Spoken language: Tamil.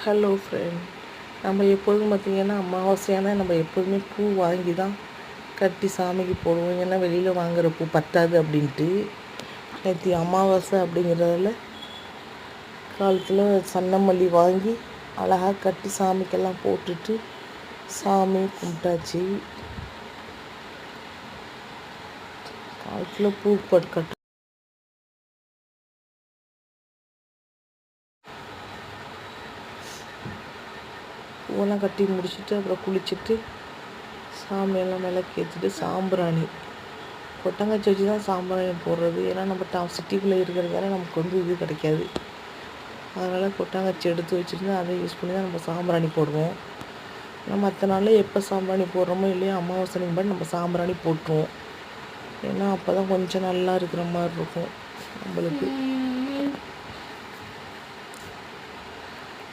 ஹலோ ஃப்ரெண்ட், நம்ம எப்போதும் பார்த்திங்கன்னா அமாவாசையான நம்ம எப்போதுமே பூ வாங்கி தான் கட்டி சாமிக்கு போடுவோம். ஏன்னா வெளியில் வாங்குகிற பூ பத்தாது அப்படின்ட்டு. நேற்று அமாவாசை அப்படிங்கிறதால காலத்தில் சன்னமல்லி வாங்கி அழகாக கட்டி சாமிக்கெல்லாம் போட்டுட்டு சாமி கும்பிட்டாச்சு. காலத்தில் பூ கட்டு பூவெல்லாம் கட்டி முடிச்சுட்டு அப்புறம் குளிச்சுட்டு சாமியெல்லாம் விளக்கேற்றிட்டு சாம்பிராணி கொட்டங்காய்ச்சி வச்சு தான் சாம்பிராணி போடுறது. ஏன்னா நம்ம சிட்டிக்குள்ளே இருக்கிறதால நமக்கு இது கிடைக்காது. அதனால் கொட்டாங்கச்சி எடுத்து வச்சுருந்து அதை யூஸ் பண்ணி தான் நம்ம சாம்பிராணி போடுவோம். நம்ம மற்ற நாளில் எப்போ சாம்பிராணி போடுறோமோ இல்லையோ அமாவாசைக்கு பாட்டு நம்ம சாம்பிராணி போட்டுருவோம். ஏன்னா அப்போ தான் கொஞ்சம் நல்லா இருக்கிற மாதிரி இருக்கும் நம்மளுக்கு.